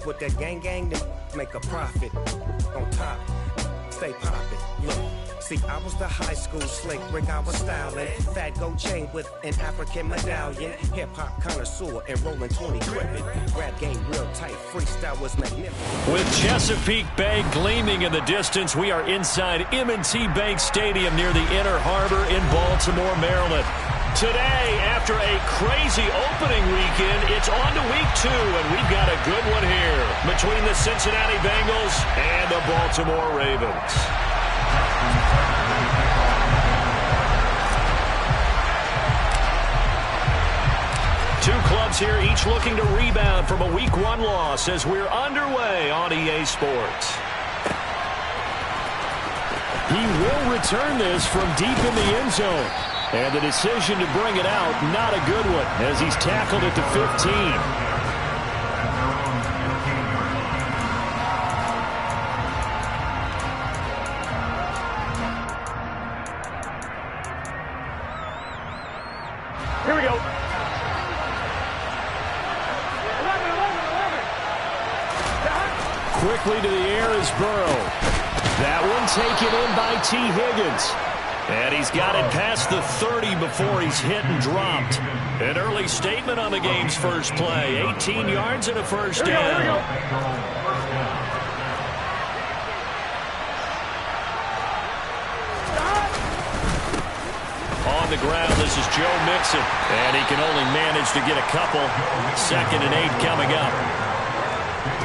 with that gang, then make a profit. On top, stay poppin'. Look, see, I was the high school slick Rick, I was styling. Fat gold chain with an African medallion. Hip-hop connoisseur and rolling 20 gripping. Rap game real tight, freestyle was magnificent. With Chesapeake Bay gleaming in the distance, we are inside M&T Bank Stadium near the Inner Harbor in Baltimore, Maryland. Today, after a crazy opening weekend, it's on to week 2, and we've got a good one here between the Cincinnati Bengals and the Baltimore Ravens. Two clubs here, each looking to rebound from a Week 1 loss as we're underway on EA Sports. He will return this from deep in the end zone. And the decision to bring it out, not a good one, as he's tackled at the 15. Here we go. Quickly to the air is Burrow. That one taken in by T. Higgins. And he's got it past the 30 before he's hit and dropped. An early statement on the game's first play. 18 yards and a first down. Here we go. On the ground, this is Joe Mixon. And he can only manage to get a couple. 2nd and 8 coming up.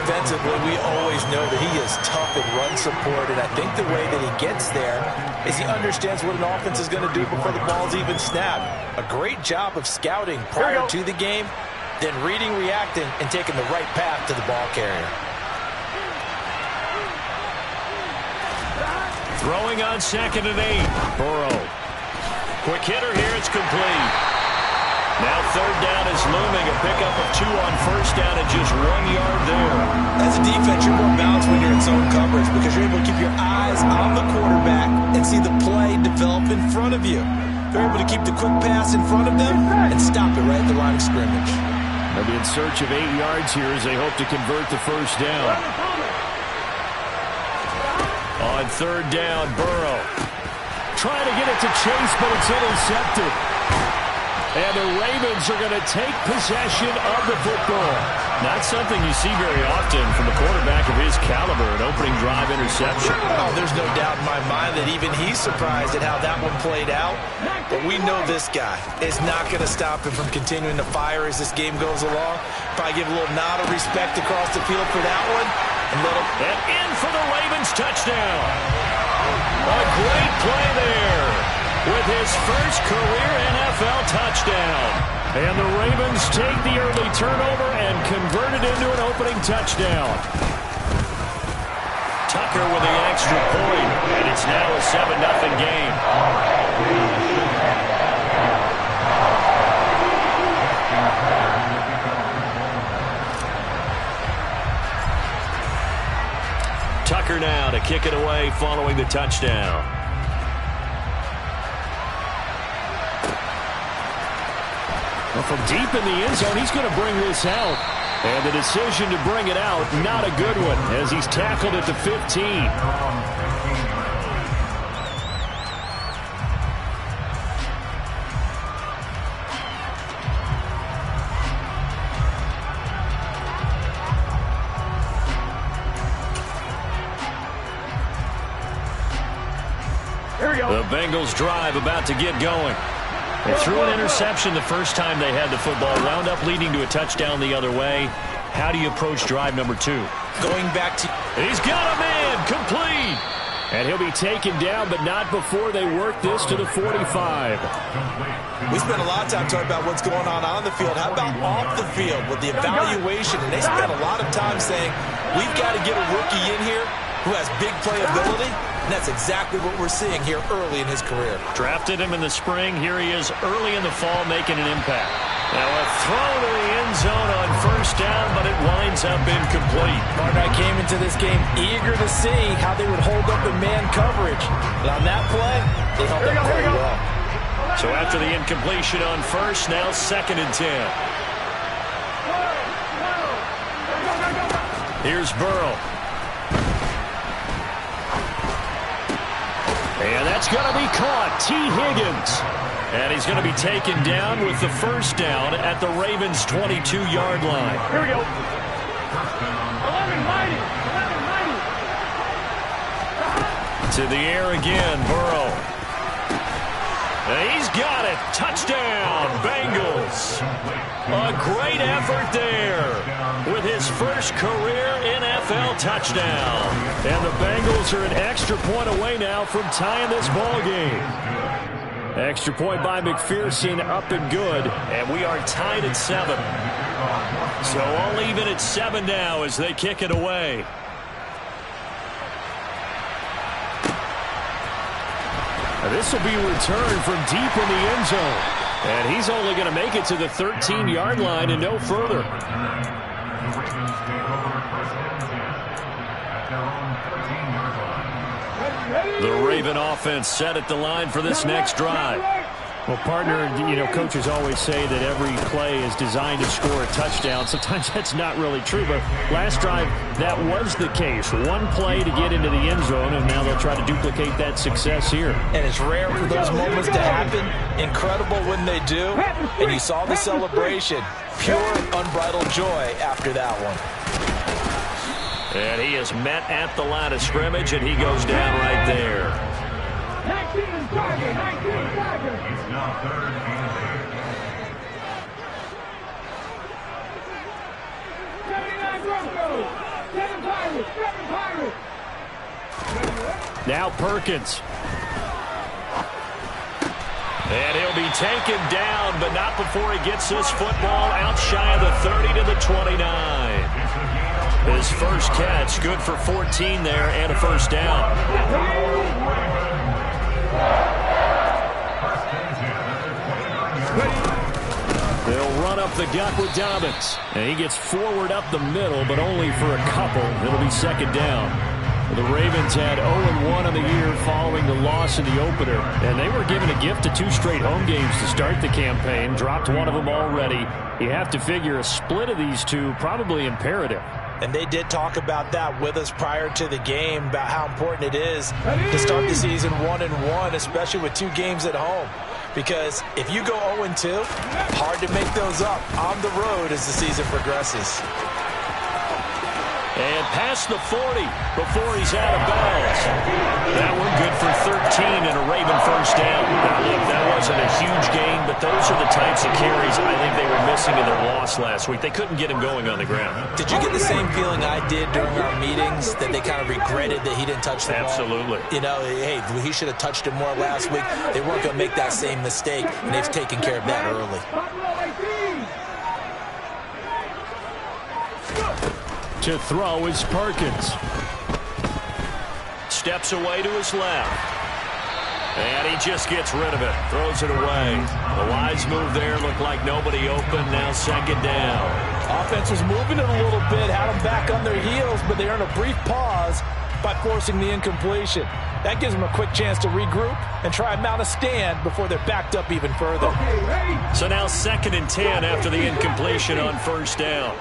Defensively, we always know that he is tough in run support, and I think the way that he gets there is he understands what an offense is going to do before the ball's even snapped. A great job of scouting prior to the game, then reading, reacting, and taking the right path to the ball carrier. Throwing on 2nd and 8. Burrow. Quick hitter here, it's complete. Now 3rd down is looming, a pickup of 2 on 1st down and just 1 yard there. As a defense, you're more balanced when you're in zone coverage because you're able to keep your eyes on the quarterback and see the play develop in front of you. They're able to keep the quick pass in front of them and stop it right at the line of scrimmage. They'll be in search of 8 yards here as they hope to convert the 1st down. On 3rd down, Burrow. Trying to get it to Chase, but it's intercepted. And the Ravens are going to take possession of the football. Not something you see very often from a quarterback of his caliber, an opening drive interception. Oh, there's no doubt in my mind that even he's surprised at how that one played out. But we know this guy is not going to stop him from continuing to fire as this game goes along. Probably give a little nod of respect across the field for that one. And in for the Ravens touchdown. A great play there with his first career NFL touchdown. And the Ravens take the early turnover and convert it into an opening touchdown. Tucker with the extra point, and it's now a 7-0 game. Tucker now to kick it away following the touchdown. Well, from deep in the end zone, he's going to bring this out. And the decision to bring it out, not a good one, as he's tackled at the 15. Here we go. The Bengals drive about to get going. They threw an interception the first time they had the football, wound up leading to a touchdown the other way. How do you approach drive number 2? Going back to... He's got a man, complete. And he'll be taken down, but not before they work this to the 45. We spent a lot of time talking about what's going on the field. How about off the field with the evaluation? And they spent a lot of time saying, we've got to get a rookie in here who has big playability. And that's exactly what we're seeing here early in his career. Drafted him in the spring. Here he is early in the fall making an impact. Now a throw to the end zone on 1st down, but it winds up incomplete. Partner, I came into this game eager to see how they would hold up in man coverage. But on that play, they held up very well. So after the incompletion on 1st, now 2nd and 10. Here's Burrow. And that's going to be caught. T. Higgins. And he's going to be taken down with the first down at the Ravens' 22-yard line. Here we go. 11-90. To the air again, Burrow. And he's got it. Touchdown, Bengals. A great effort there with his first career NFL touchdown. And the Bengals are an extra point away now from tying this ball game. Extra point by McPherson, up and good. And we are tied at 7. So all even at 7 now as they kick it away. This will be returned from deep in the end zone. And he's only going to make it to the 13-yard line and no further. The Raven offense set at the line for this next drive. Well, partner, coaches always say that every play is designed to score a touchdown. Sometimes that's not really true, but last drive, that was the case. One play to get into the end zone, and now they'll try to duplicate that success here. And it's rare for those moments to happen. Incredible when they do. And you saw the celebration. Pure, unbridled joy after that one. And he is met at the line of scrimmage, and he goes down right there. 19 target. Now Perkins. And he'll be taken down, but not before he gets this football out shy of the 30 to the 29. His first catch, good for 14 there and a first down. They'll run up the gut with Dobbins. And he gets forward up the middle, but only for a couple. It'll be second down. The Ravens had 0-1 in the year following the loss in the opener. And they were given a gift of 2 straight home games to start the campaign. Dropped one of them already. You have to figure a split of these two probably imperative. And they did talk about that with us prior to the game, about how important it is to start the season 1-1, especially with 2 games at home. Because if you go 0-2, hard to make those up on the road as the season progresses. And past the 40 before he's out of bounds. That one good for 13 and a Raven first down. Now, look, that wasn't a huge gain, but those are the types of carries I think they were missing in their loss last week. They couldn't get him going on the ground. Did you get the same feeling I did during our meetings, that they kind of regretted that he didn't touch the ball? Absolutely. Hey, he should have touched it more last week. They weren't going to make that same mistake, and they've taken care of that early. To throw is Perkins. Steps away to his left. And he just gets rid of it. Throws it away. The wise move there. Looked like nobody open. Now second down. Offense was moving it a little bit. Had them back on their heels, but they earned a brief pause by forcing the incompletion. That gives them a quick chance to regroup and try and mount a stand before they're backed up even further. So now 2nd and 10 after the incompletion on first down.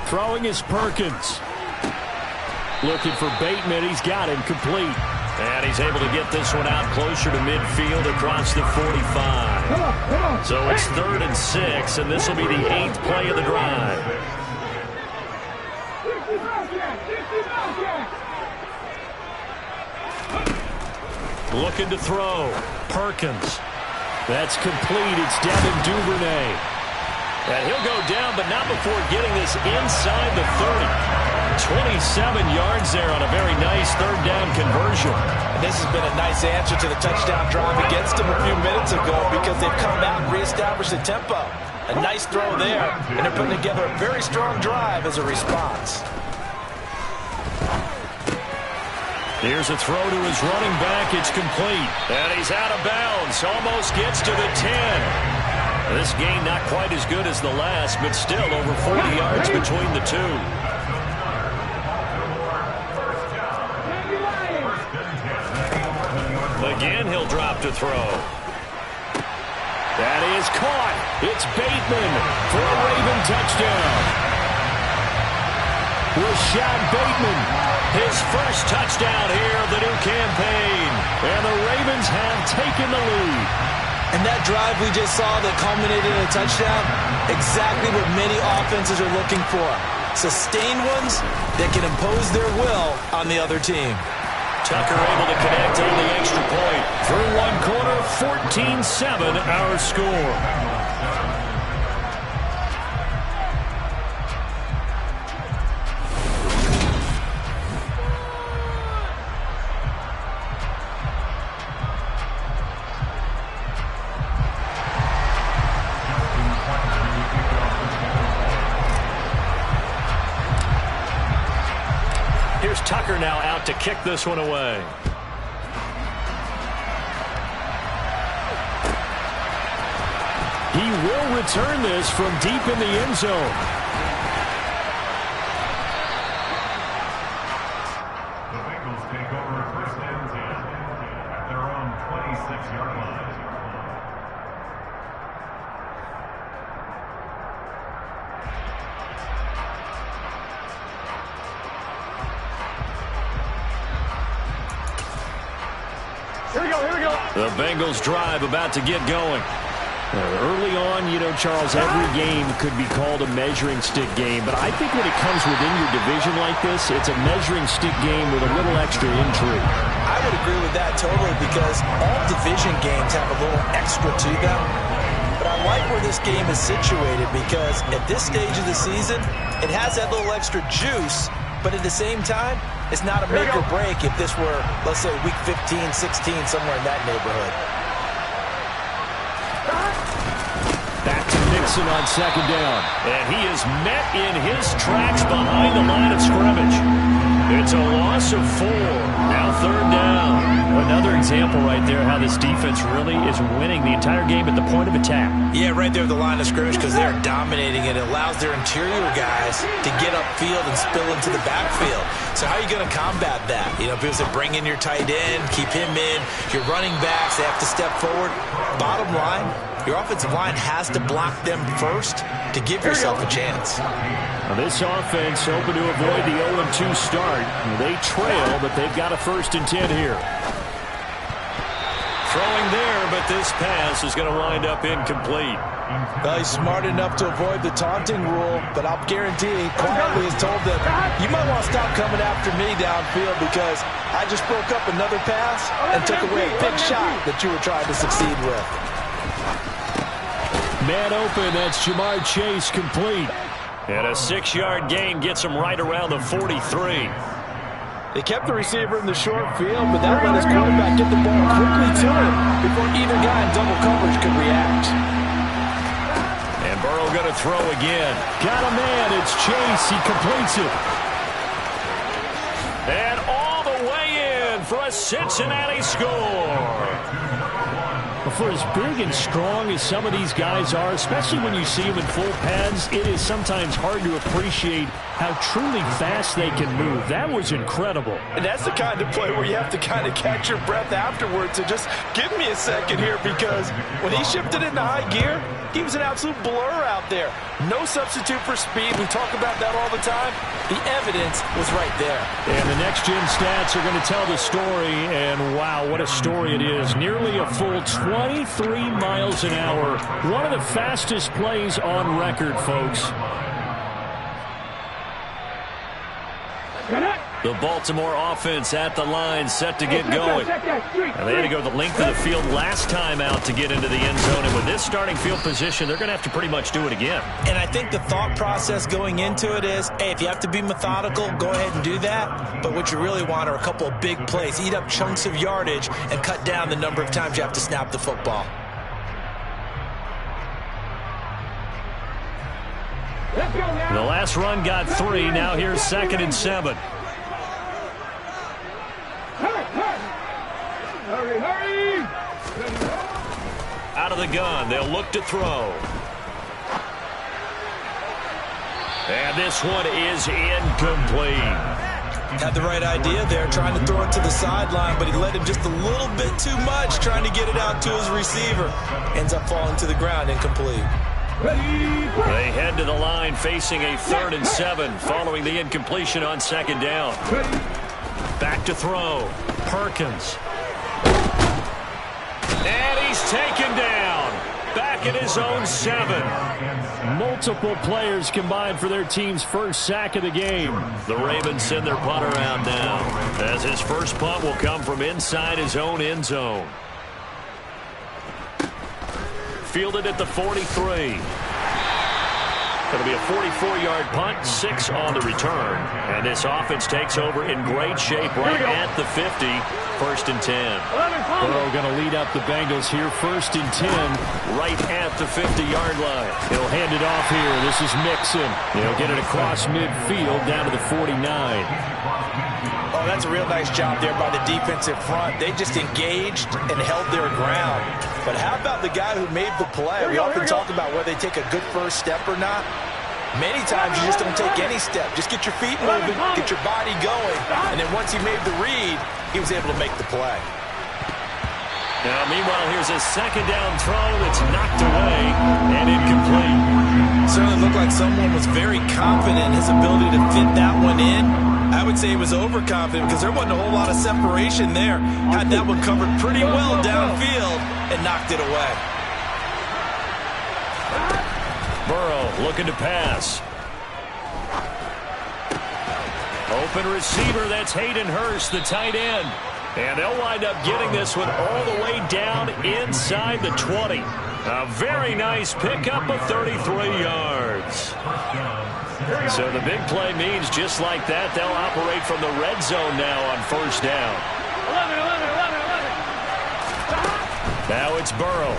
Throwing is Perkins. Looking for Bateman. He's got him complete. And he's able to get this one out closer to midfield across the 45. So it's 3rd and 6, and this will be the 8th play of the drive. Looking to throw. Perkins. That's complete. It's Devin Duvernay. And he'll go down, but not before getting this inside the 30. 27 yards there on a very nice 3rd down conversion. And this has been a nice answer to the touchdown drive against them a few minutes ago, because they've come out and reestablished the tempo. A nice throw there, and they're putting together a very strong drive as a response. Here's a throw to his running back. It's complete. And he's out of bounds. Almost gets to the 10. This gain not quite as good as the last, but still over 40 yards between the two. Again, he'll drop to throw. That is caught. It's Bateman for a Raven touchdown. Rashad Bateman, his first touchdown here of the new campaign. And the Ravens have taken the lead. And that drive we just saw that culminated in a touchdown, exactly what many offenses are looking for. Sustained ones that can impose their will on the other team. Tucker able to connect on the extra point. Through one quarter, 14-7 our score. Here's Tucker now out to kick this one away. He will return this from deep in the end zone. The Bengals take over first and 10 at their own 26-yard line. Here we go. The Bengals drive about to get going. Early on, you know, Charles, every game could be called a measuring stick game, but I think when it comes within your division like this, it's a measuring stick game with a little extra intrigue. I would agree with that totally because all division games have a little extra to them. But I like where this game is situated because at this stage of the season, it has that little extra juice, but at the same time, it's not a make or break if this were, let's say, week 15, 16, somewhere in that neighborhood. Back to Nixon on second down. And he is met in his tracks behind the line of scrimmage. It's a loss of 4. Now third down. Another example right there how this defense really is winning the entire game at the point of attack. Yeah, right there at the line of scrimmage because they're dominating it. It allows their interior guys to get upfield and spill into the backfield. So how are you going to combat that? You know, people say bring in your tight end, keep him in. Your running backs, they have to step forward. Bottom line, your offensive line has to block them first to give yourself a chance. Now this offense hoping to avoid the 0-2 start. They trail, but they've got a 1st and 10 here. Throwing there, but this pass is going to wind up incomplete. Well, he's smart enough to avoid the taunting rule, but I'll guarantee he quietly has told them, you might want to stop coming after me downfield because I just broke up another pass and took away a big shot that you were trying to succeed with. Man open, that's Jamar Chase complete. And a 6-yard gain gets him right around the 43. They kept the receiver in the short field, but that let his quarterback get the ball quickly to him before either guy in double coverage could react. And Burrow going to throw again. Got a man, it's Chase, he completes it. And all the way in for a Cincinnati score. For as big and strong as some of these guys are, especially when you see them in full pads, it is sometimes hard to appreciate how truly fast they can move. That was incredible. And that's the kind of play where you have to kind of catch your breath afterwards and just give me a second here because when he shifted into high gear, he was an absolute blur out there. No substitute for speed. We talk about that all the time. The evidence was right there. And the next-gen stats are going to tell the story, and wow, what a story it is. Nearly a full 23 miles an hour. One of the fastest plays on record, folks. The Baltimore offense at the line, set to get going. And they had to go the length of the field last time out to get into the end zone. And with this starting field position, they're going to have to pretty much do it again. And I think the thought process going into it is, hey, if you have to be methodical, go ahead and do that. But what you really want are a couple of big plays. Eat up chunks of yardage and cut down the number of times you have to snap the football. The last run got 3. Now here's 2nd and 7. Hurry! Out of the gun, they'll look to throw. And this one is incomplete. Had the right idea there, trying to throw it to the sideline, but he let him just a little bit too much, trying to get it out to his receiver. Ends up falling to the ground, incomplete. They head to the line facing a 3rd and 7 following the incompletion on 2nd down. Back to throw. Perkins. And he's taken down. Back at his own 7. Multiple players combined for their team's first sack of the game. The Ravens send their punter out now, as his first punt will come from inside his own end zone. Fielded at the 43. It'll be a 44-yard punt, 6 on the return. And this offense takes over in great shape right at the 50, 1st and 10. Burrow going to lead up the Bengals here, 1st and 10, right at the 50-yard line. He'll hand it off here. This is Mixon. He'll get it across midfield down to the 49. Oh, that's a real nice job there by the defensive front. They just engaged and held their ground. But how about the guy who made the play? We often talk about whether they take a good first step or not. Many times you just don't take any step. Just get your feet moving, get your body going. And then once he made the read, he was able to make the play. Now, meanwhile, here's a 2nd down throw that's knocked away and incomplete. Certainly looked like someone was very confident in his ability to fit that one in. I would say he was overconfident because there wasn't a whole lot of separation there. Had that one covered pretty well downfield and knocked it away. Burrow looking to pass. Open receiver, that's Hayden Hurst, the tight end. And they'll wind up getting this one all the way down inside the 20. A very nice pickup of 33 yards. So the big play means just like that, they'll operate from the red zone now on 1st down. Now it's Burrow.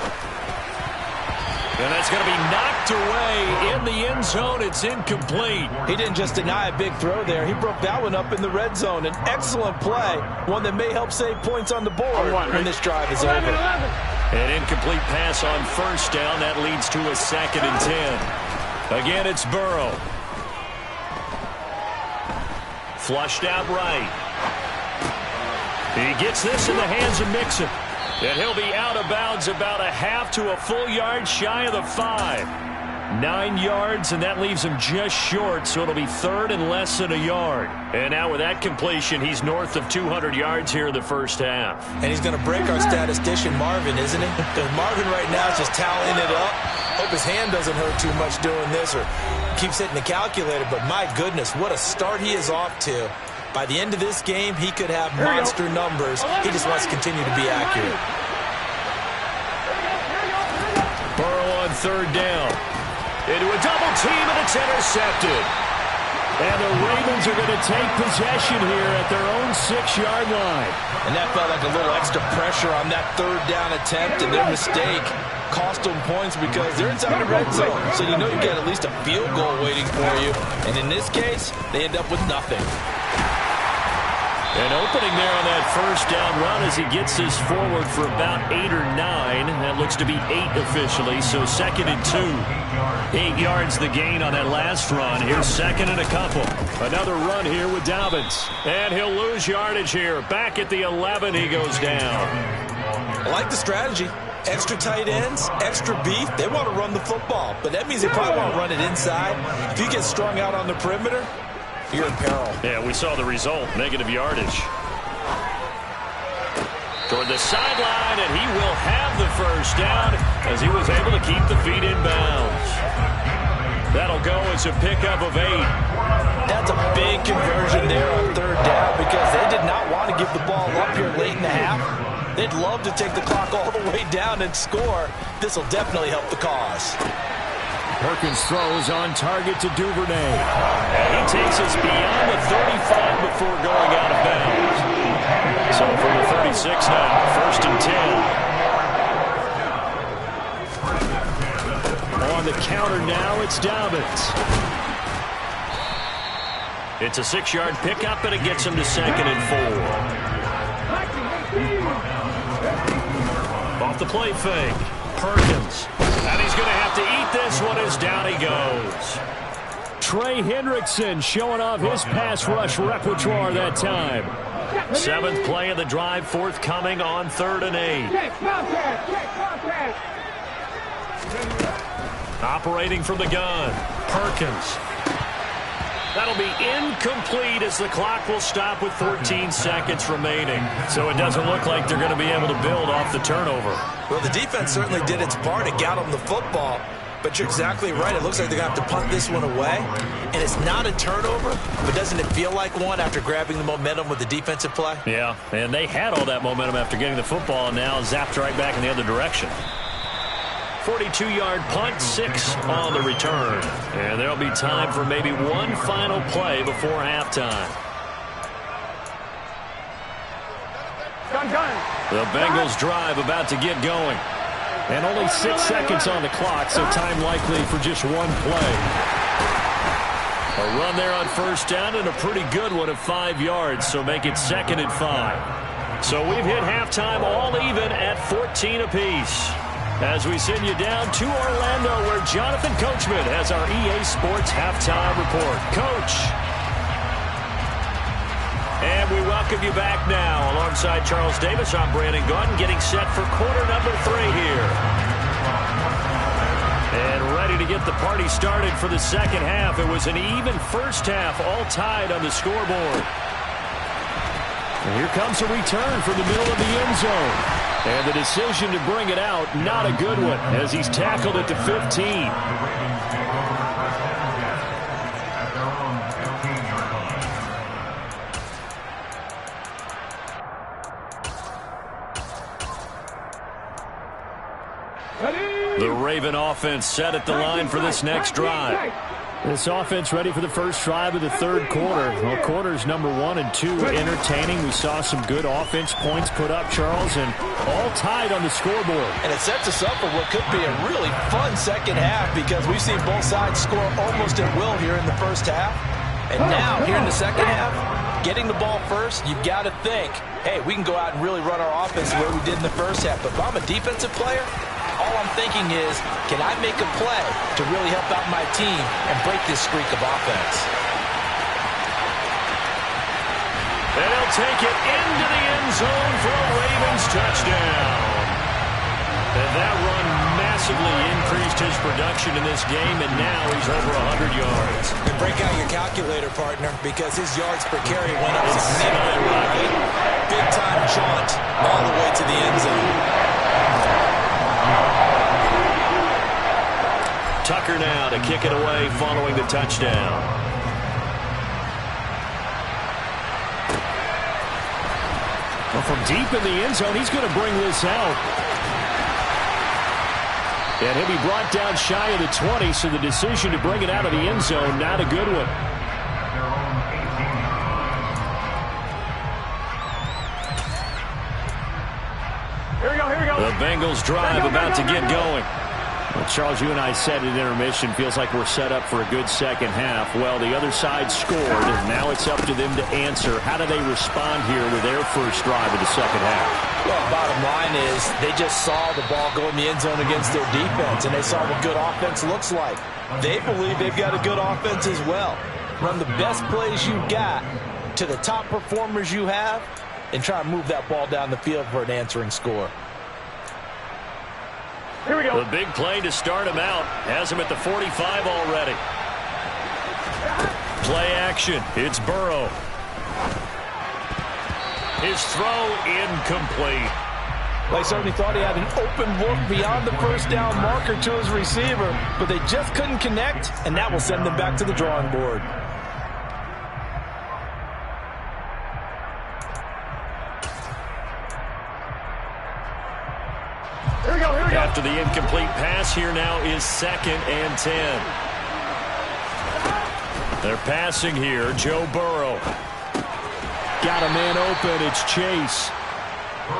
And that's going to be knocked away in the end zone. It's incomplete. He didn't just deny a big throw there. He broke that one up in the red zone. An excellent play, one that may help save points on the board when this drive is over. An incomplete pass on 1st down. That leads to a 2nd and 10. Again, it's Burrow. Flushed out right. He gets this in the hands of Mixon. And he'll be out of bounds about a half to a full yard shy of the 5. 9 yards, and that leaves him just short, so it'll be 3rd and less than a yard. And now with that completion, he's north of 200 yards here in the first half. And he's going to break our statistician, Marvin, isn't he? Because Marvin right now is just tallying it up. Hope his hand doesn't hurt too much doing this or keeps hitting the calculator, but my goodness, what a start he is off to. By the end of this game, he could have monster numbers. He just wants to continue to be accurate. Burrow on 3rd down. Into a double team, and it's intercepted. And the Ravens are going to take possession here at their own 6-yard line. And that felt like a little extra pressure on that 3rd down attempt, and their mistake cost them points because they're inside the red zone. So you know you got at least a field goal waiting for you. And in this case, they end up with nothing. An opening there on that 1st down run as he gets this forward for about 8 or 9. That looks to be 8 officially, so 2nd and 2. 8 yards the gain on that last run. Here's 2nd and a couple. Another run here with Dobbins. And he'll lose yardage here. Back at the 11, he goes down. I like the strategy. Extra tight ends, extra beef. They want to run the football, but that means they probably want to run it inside. If you get strung out on the perimeter, you're in peril. Yeah, we saw the result. Negative yardage. Toward the sideline, and he will have the 1st down as he was able to keep the feet in bounds. That'll go as a pickup of 8. That's a big conversion there on 3rd down because they did not want to give the ball up here late in the half. They'd love to take the clock all the way down and score. This will definitely help the cause. Perkins throws on target to Duvernay. And he takes us beyond the 35 before going out of bounds. So from the 36 now, 1st and 10. On the counter now, it's Dobbins. It's a 6-yard pickup, and it gets him to 2nd and 4. Off the play fake. Perkins. And he's going to have to eat this one as down he goes. Trey Hendrickson showing off his pass rush repertoire that time. 7th play of the drive, forthcoming on 3rd and 8. Operating from the gun, Perkins. That'll be incomplete as the clock will stop with 14 seconds remaining. So it doesn't look like they're going to be able to build off the turnover. Well, the defense certainly did its part. It got them the football. But you're exactly right. It looks like they're going to have to punt this one away. And it's not a turnover, but doesn't it feel like one after grabbing the momentum with the defensive play? Yeah, and they had all that momentum after getting the football and now zapped right back in the other direction. 42-yard punt, 6 on the return. And there'll be time for maybe one final play before halftime. The Bengals drive about to get going. And only 6 seconds on the clock, so time likely for just one play. A run there on 1st down and a pretty good one of 5 yards, so make it 2nd and 5. So we've hit halftime all even at 14 apiece. As we send you down to Orlando, where Jonathan Coachman has our EA Sports halftime report. Coach. And we welcome you back now. Alongside Charles Davis, I'm Brandon Gaudin, getting set for quarter number 3 here. And ready to get the party started for the second half. It was an even first half, all tied on the scoreboard. And here comes a return from the middle of the end zone. And the decision to bring it out, not a good one, as he's tackled at the 15. The Raven offense set at the line for this next drive. This offense ready for the first drive of the 3rd quarter. Well, quarters number 1 and 2 entertaining. We saw some good offense points put up, Charles, and all tied on the scoreboard. And it sets us up for what could be a really fun second half because we've seen both sides score almost at will here in the first half. And now, here in the second half, getting the ball first, you've got to think, hey, we can go out and really run our offense the way we did in the first half. But if I'm a defensive player, all I'm thinking is, can I make a play to really help out my team and break this streak of offense? And he'll take it into the end zone for a Ravens touchdown. And that run massively increased his production in this game, and now he's over 100 yards. And break out your calculator, partner, because his yards per carry went up significantly, right? Big-time jaunt all the way to the end zone. Tucker now to kick it away following the touchdown. Well, from deep in the end zone, he's going to bring this out. And he'll be brought down shy of the 20, so the decision to bring it out of the end zone, not a good one. Here we go, here we go. The Bengals drive about to get going. Well, Charles, you and I said at intermission, feels like we're set up for a good second half. Well, the other side scored, and now it's up to them to answer. How do they respond here with their first drive of the second half? Well, bottom line is they just saw the ball go in the end zone against their defense, and they saw what good offense looks like. They believe they've got a good offense as well. Run the best plays you've got to the top performers you have, and try and move that ball down the field for an answering score. Here we go. The big play to start him out. Has him at the 45 already. Play action. It's Burrow. His throw incomplete. They certainly thought he had an open look beyond the first down marker to his receiver, but they just couldn't connect, and that will send them back to the drawing board. Here we go, here we go. After the incomplete pass, here now is 2nd and 10. They're passing here. Joe Burrow. Got a man open. It's Chase.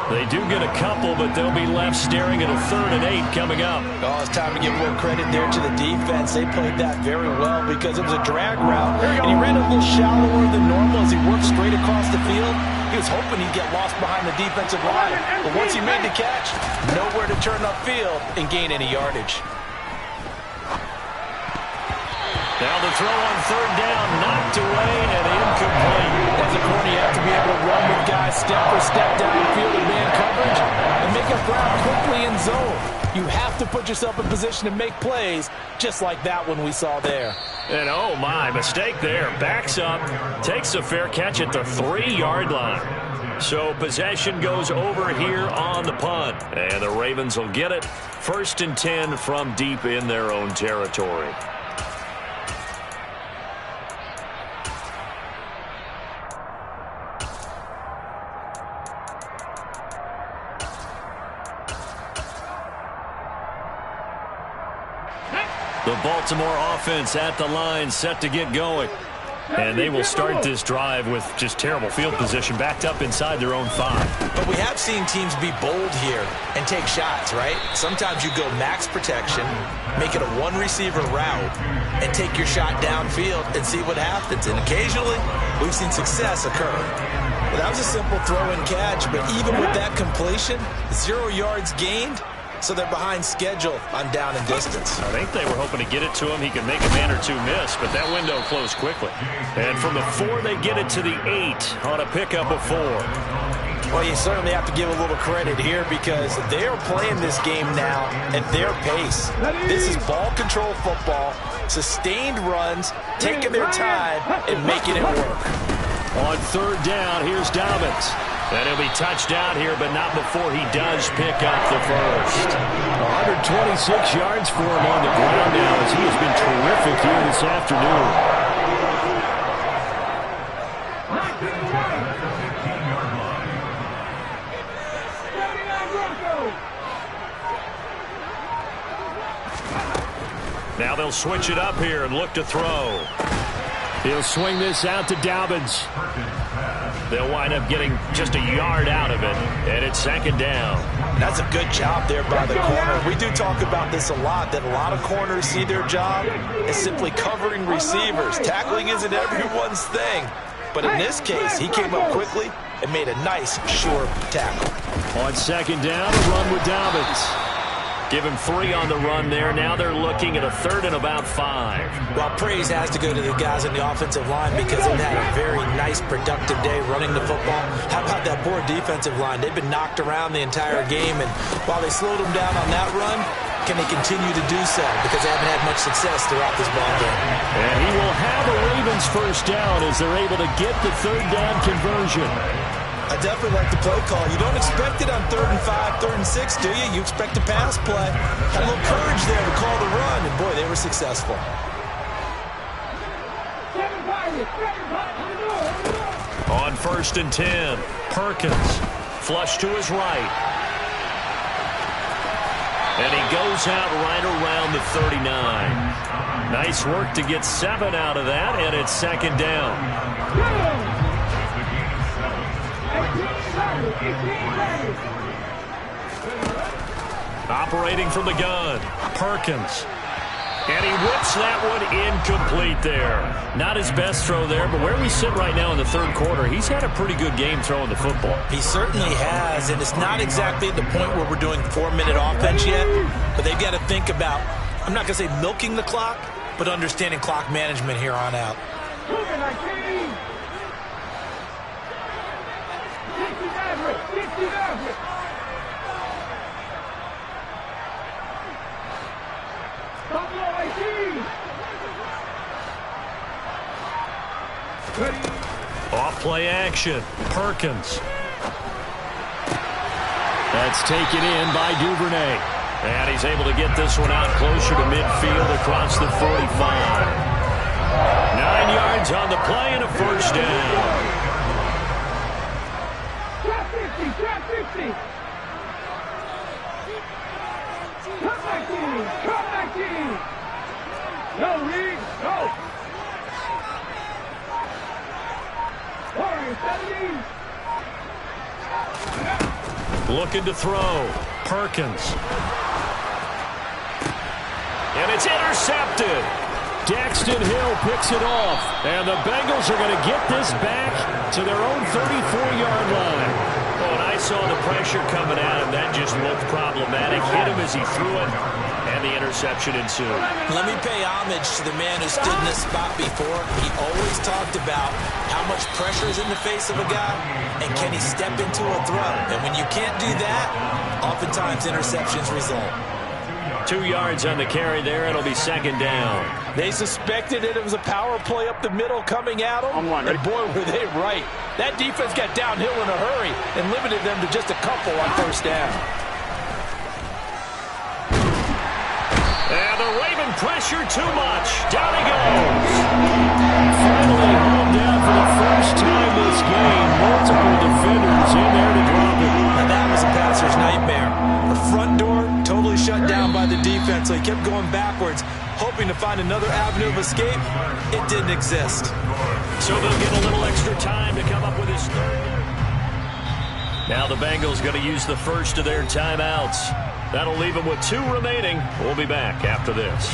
They do get a couple, but they'll be left staring at a 3rd and 8 coming up. Oh, it's time to give more credit there to the defense. They played that very well because it was a drag route, and he ran a little shallower than normal as he worked straight across the field. He was hoping he'd get lost behind the defensive line, but once he made the catch, nowhere to turn upfield and gain any yardage. Now the throw on third down, knocked away and incomplete. As a corner, you have to be able to run with guys step for step downfield in man coverage and make up ground quickly in zone. You have to put yourself in position to make plays just like that one we saw there. And oh my, mistake there. Backs up, takes a fair catch at the 3-yard line. So possession goes over here on the punt. And the Ravens will get it. 1st and 10 from deep in their own territory. The Baltimore offense at the line, set to get going. And they will start this drive with just terrible field position, backed up inside their own 5. But we have seen teams be bold here and take shots, right? Sometimes you go max protection, make it a one-receiver route, and take your shot downfield and see what happens. And occasionally, we've seen success occur. Well, that was a simple throw and catch, but even with that completion, 0 yards gained. So they're behind schedule on down and distance. I think they were hoping to get it to him. He could make a man or two miss, but that window closed quickly. And from the 4, they get it to the 8 on a pickup of 4. Well, you certainly have to give a little credit here because they are playing this game now at their pace. This is ball control football, sustained runs, taking their time, and making it work. On third down, here's Dobbins. And he'll be touched down here, but not before he does pick up the first. 126 yards for him on the ground now as he has been terrific here this afternoon. Now they'll switch it up here and look to throw. He'll swing this out to Dobbins. They'll wind up getting just a yard out of it, and it's 2nd down. That's a good job there by the corner. We do talk about this a lot, that a lot of corners see their job as simply covering receivers. Tackling isn't everyone's thing. But in this case, he came up quickly and made a nice, sure tackle. On 2nd down, a run with Dobbins. Give him 3 on the run there. Now they're looking at a 3rd and about 5. Well, praise has to go to the guys on the offensive line because they've had a very nice, productive day running the football. How about that poor defensive line? They've been knocked around the entire game, and while they slowed them down on that run, can they continue to do so? Because they haven't had much success throughout this ball game. And he will have a Ravens 1st down as they're able to get the 3rd down conversion. I definitely like the play call. You don't expect it on 3rd and 5, 3rd and 6, do you? You expect a pass play. Had a little courage there to call the run, and boy, they were successful. On 1st and 10, Perkins, flush to his right. And he goes out right around the 39. Nice work to get 7 out of that, and it's 2nd down. Operating from the gun, Perkins. And he whips that one incomplete there. Not his best throw there, but where we sit right now in the 3rd quarter, he's had a pretty good game throwing the football. He certainly has, and it's not exactly at the point where we're doing 4-minute offense yet, but they've got to think about, I'm not going to say milking the clock, but understanding clock management here on out. Off play action, Perkins. That's taken in by Duvernay. And he's able to get this one out closer to midfield across the 45. 9 yards on the play and a 1st down. Looking to throw. Perkins. And it's intercepted. Daxton Hill picks it off. And the Bengals are going to get this back to their own 34-yard line. Oh, and I saw the pressure coming at him. That just looked problematic. Hit him as he threw it, and the interception ensued. Let me pay homage to the man who stood in this spot before. He always talked about how much pressure is in the face of a guy, and can he step into a throw. And when you can't do that, oftentimes interceptions result. 2 yards on the carry there. It'll be second down. They suspected it was a power play up the middle coming at them, and boy, were they right. That defense got downhill in a hurry and limited them to just a couple on first down. And the Raven pressure too much. Down he goes. Finally hauled down for the first time this game. Multiple defenders in there to drop it. Now that was a passer's nightmare. The front door totally shut down by the defense, so he kept going backwards, hoping to find another avenue of escape. It didn't exist. So they'll get a little extra time to come up with his third. Now the Bengals going to use the first of their timeouts. That'll leave them with 2 remaining. We'll be back after this.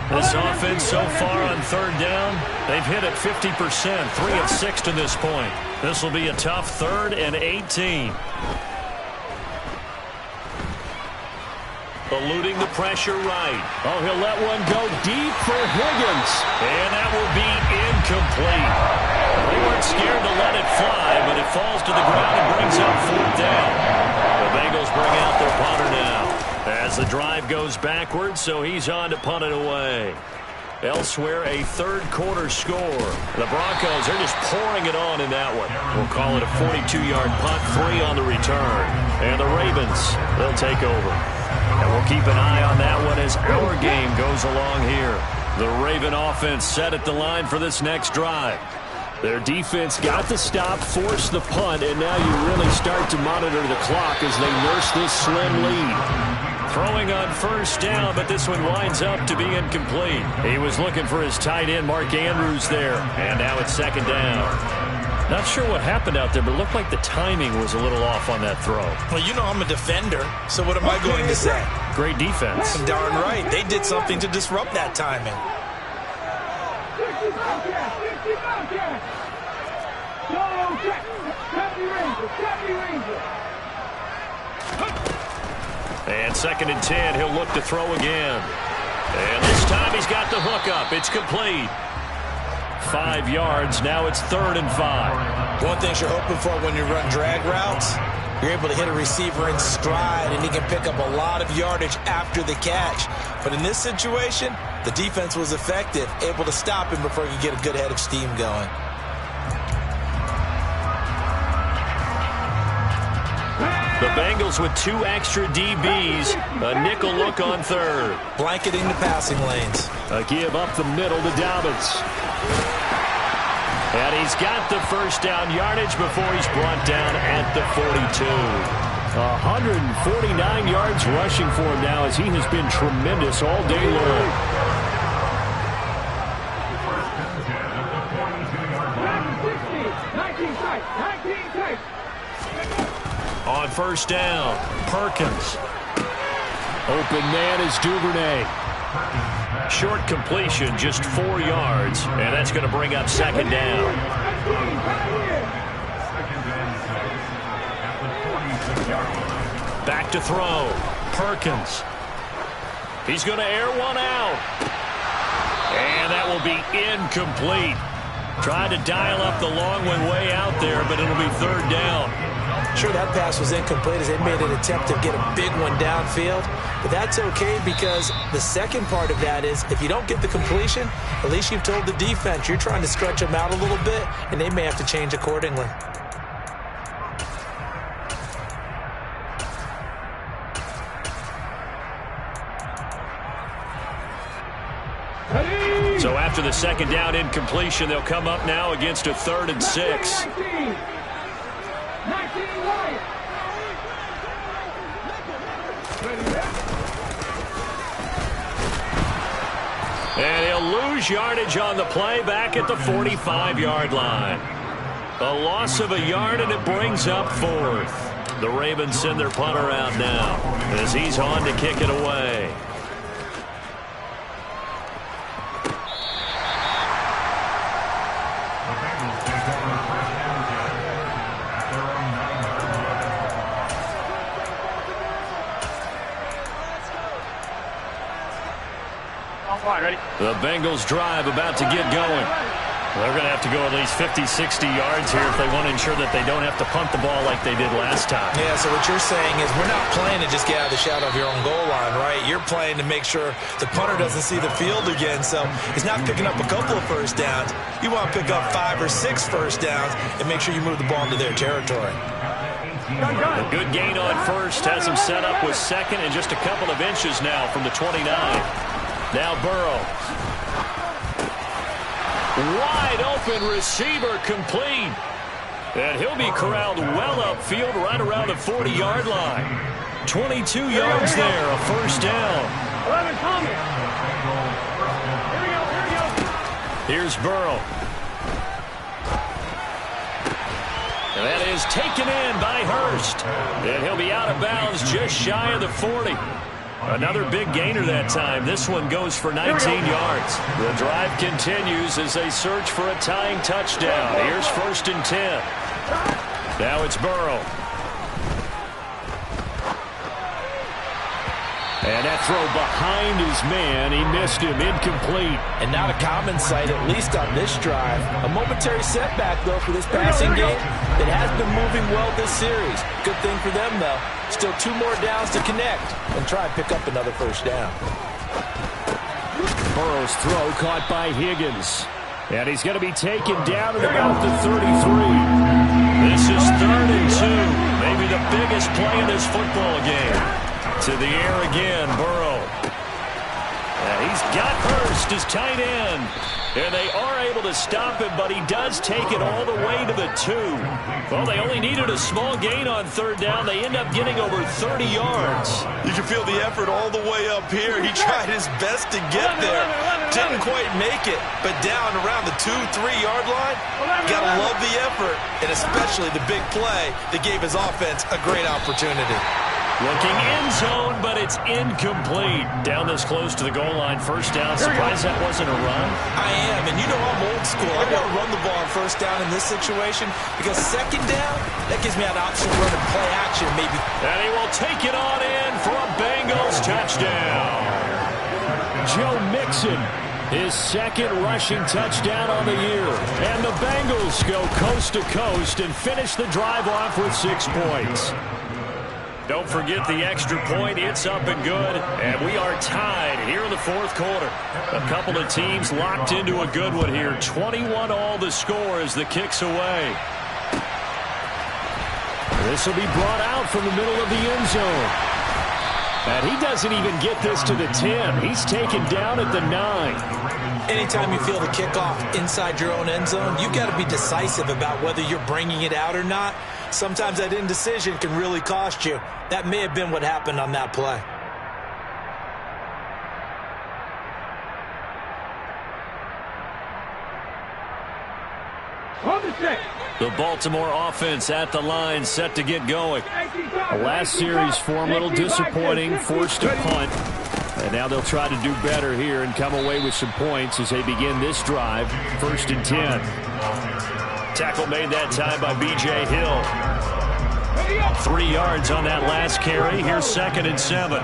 This offense so far on third down, they've hit it 50%, 3 of 6 to this point. This will be a tough 3rd and 18. Eluding the pressure right. Oh, he'll let one go deep for Higgins. And that will be incomplete. They weren't scared to let it fly, but it falls to the ground and brings up 4th down. The Bengals bring out their punter now. As the drive goes backwards, so he's on to punt it away. Elsewhere, a 3rd quarter score. The Broncos are just pouring it on in that one. We'll call it a 42-yard punt, 3 on the return. And the Ravens, they'll take over. And we'll keep an eye on that one as our game goes along here. The Raven offense set at the line for this next drive. Their defense got the stop, forced the punt, and now you really start to monitor the clock as they nurse this slim lead. Throwing on first down, but this one winds up to be incomplete. He was looking for his tight end, Mark Andrews, there. And now it's second down. Not sure what happened out there, but it looked like the timing was a little off on that throw. Well, you know I'm a defender, so what am I going to say? Great defense. Darn right. They did something to disrupt that timing. And 2nd and 10, he'll look to throw again. And this time he's got the hook up. It's complete. 5 yards. Now it's 3rd and 5. One thing you're hoping for when you run drag routes, you're able to hit a receiver in stride, and he can pick up a lot of yardage after the catch. But in this situation, the defense was effective, able to stop him before he could get a good head of steam going. The Bengals with 2 extra DBs. A nickel look on 3rd. Blanketing the passing lanes. A give up the middle to Dobbins. And he's got the first down yardage before he's brought down at the 42. 149 yards rushing for him now as he has been tremendous all day long. On first down, Perkins. Open man is Duvernay. Short completion, just 4 yards, and that's going to bring up second down. Back to throw, Perkins. He's going to air one out. And that will be incomplete. Tried to dial up the long one way out there, but it'll be 3rd down. Sure, that pass was incomplete as they made an attempt to get a big one downfield. But that's okay because the second part of that is if you don't get the completion, at least you've told the defense you're trying to stretch them out a little bit, and they may have to change accordingly. So after the second down incompletion, they'll come up now against a 3rd and 6. And he'll lose yardage on the play back at the 45-yard line. A loss of a yard, and it brings up 4th. The Ravens send their punter out now as he's on to kick it away. All right, ready? The Bengals drive about to get going. They're going to have to go at least 50, 60 yards here if they want to ensure that they don't have to punt the ball like they did last time. Yeah, so what you're saying is we're not playing to just get out of the shadow of your own goal line, right? You're playing to make sure the punter doesn't see the field again. So he's not picking up a couple of first downs. You want to pick up 5 or 6 first downs and make sure you move the ball into their territory. A good gain on first has him set up with second and just a couple of inches now from the 29. Now Burrow. Wide open receiver complete. And he'll be corralled well upfield right around the 40-yard line. 22 yards there, a first down. 11 coming. Here we go. Here's Burrow. And that is taken in by Hurst. And he'll be out of bounds just shy of the 40. Another big gainer that time. This one goes for 19 yards. The drive continues as they search for a tying touchdown. Here's 1st and 10. Now it's Burrow. And that throw behind his man. He missed him. Incomplete. And not a common sight, at least on this drive. A momentary setback, though, for this passing game that has been moving well this series. Good thing for them, though. Still 2 more downs to connect and try and pick up another first down. Burrow's throw caught by Higgins. And he's going to be taken down at about the 33. This is 3rd and 2. Maybe the biggest play in this football game. To the air again, Burrow. And he's got Hurst as tight end. And they are able to stop him, but he does take it all the way to the 2. Well, they only needed a small gain on 3rd down. They end up getting over 30 yards. You can feel the effort all the way up here. He tried his best to get there. Didn't quite make it, but down around the 2-3-yard line, gotta love the effort, and especially the big play that gave his offense a great opportunity. Looking end zone, but it's incomplete. Down this close to the goal line, first down. Surprised that wasn't a run? I am, and you know I'm old school. I want to run the ball on first down in this situation because 2nd down, that gives me an option to run and play action maybe. And he will take it on in for a Bengals touchdown. Joe Mixon, his 2nd rushing touchdown on the year. And the Bengals go coast to coast and finish the drive off with 6 points. Don't forget the extra point. It's up and good. And we are tied here in the 4th quarter. A couple of teams locked into a good one here. 21 all the score as the kick's away. This will be brought out from the middle of the end zone. And he doesn't even get this to the 10. He's taken down at the 9. Anytime you feel the kickoff inside your own end zone, you've got to be decisive about whether you're bringing it out or not. Sometimes that indecision can really cost you. That may have been what happened on that play. The Baltimore offense at the line, set to get going. The last series form a little disappointing, forced to punt. And now they'll try to do better here and come away with some points as they begin this drive. 1st and 10. Tackle made that time by B.J. Hill. 3 yards on that last carry. Here's 2nd and 7.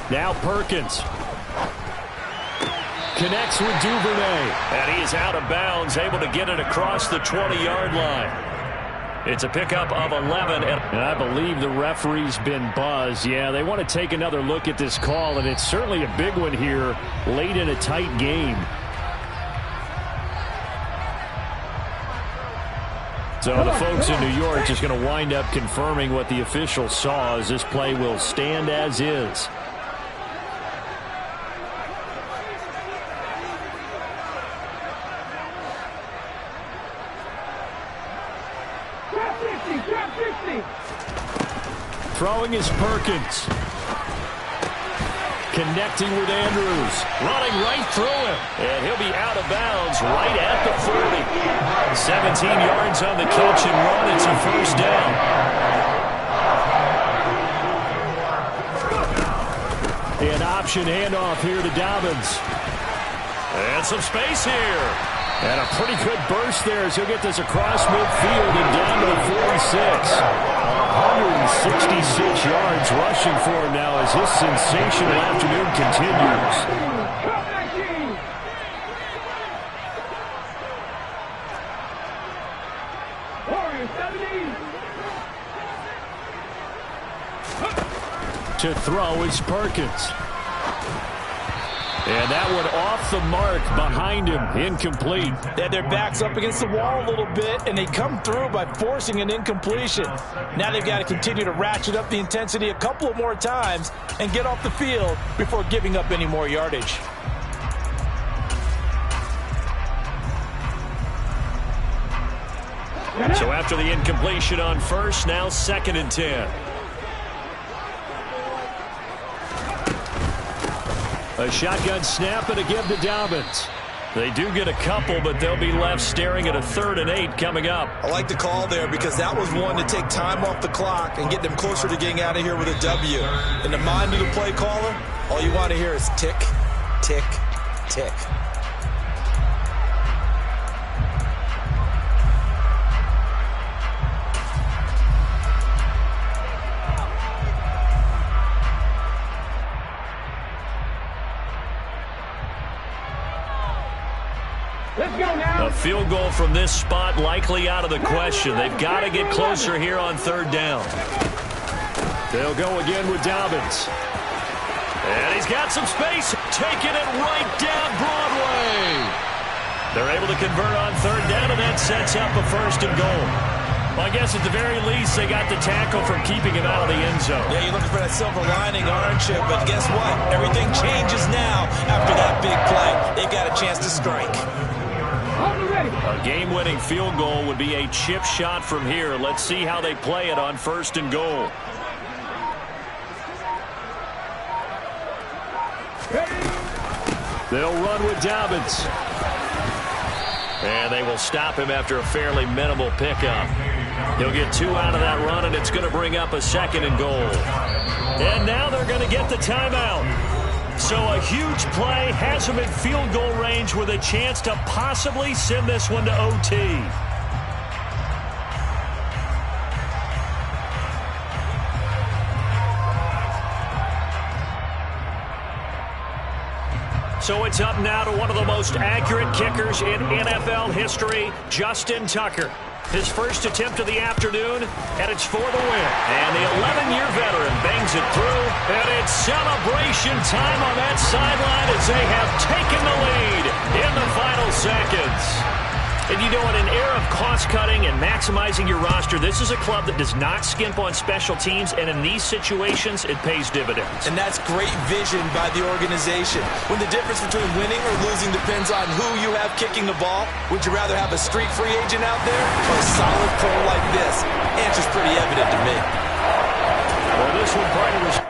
Now Perkins. Connects with Duvernay. And he is out of bounds, able to get it across the 20-yard line. It's a pickup of 11. And I believe the referee's been buzzed. Yeah, they want to take another look at this call, and it's certainly a big one here late in a tight game. So the folks in New York just going to wind up confirming what the official saw as this play will stand as is. Throwing is Perkins. Connecting with Andrews. Running right through him. And he'll be out of bounds right at the 40. 17 yards on the catch and run. It's a first down. option handoff here to Dobbins. And some space here. And a pretty good burst there as he'll get this across midfield and down to the 46. 166 yards rushing for him now as his sensational afternoon continues. To throw is Perkins. And that one off the mark behind him, incomplete. They had their backs up against the wall a little bit, and they come through by forcing an incompletion. Now they've got to continue to ratchet up the intensity a couple of more times and get off the field before giving up any more yardage. So after the incompletion on first, now 2nd and 10. A shotgun snap and a give to Dobbins. They do get a couple, but they'll be left staring at a 3rd and 8 coming up. I like the call there because that was one to take time off the clock and get them closer to getting out of here with a W. In the mind of the play caller, all you want to hear is tick, tick, tick. A field goal from this spot likely out of the question. They've got to get closer here on 3rd down. They'll go again with Dobbins. And he's got some space, taking it right down Broadway. They're able to convert on 3rd down, and that sets up a 1st and goal. Well, I guess at the very least, they got the tackle from keeping him out of the end zone. Yeah, you're looking for that silver lining, aren't you? But guess what? Everything changes now after that big play. They got a chance to strike. A game-winning field goal would be a chip shot from here. Let's see how they play it on 1st and goal. They'll run with Dobbins. And they will stop him after a fairly minimal pickup. He'll get 2 out of that run, and it's going to bring up a 2nd and goal. And now they're going to get the timeout. So a huge play has him in field goal range with a chance to possibly send this one to OT. So it's up now to one of the most accurate kickers in NFL history, Justin Tucker. His first attempt of the afternoon, and it's for the win. And the 11-year veteran bangs it through, and it's celebration time on that sideline as they have taken the lead in the final seconds. And you know, in an era of cost-cutting and maximizing your roster, this is a club that does not skimp on special teams, and in these situations, it pays dividends. And that's great vision by the organization. When the difference between winning or losing depends on who you have kicking the ball, would you rather have a street free agent out there or a solid pro like this? Answer's pretty evident to me. Well, this one, part of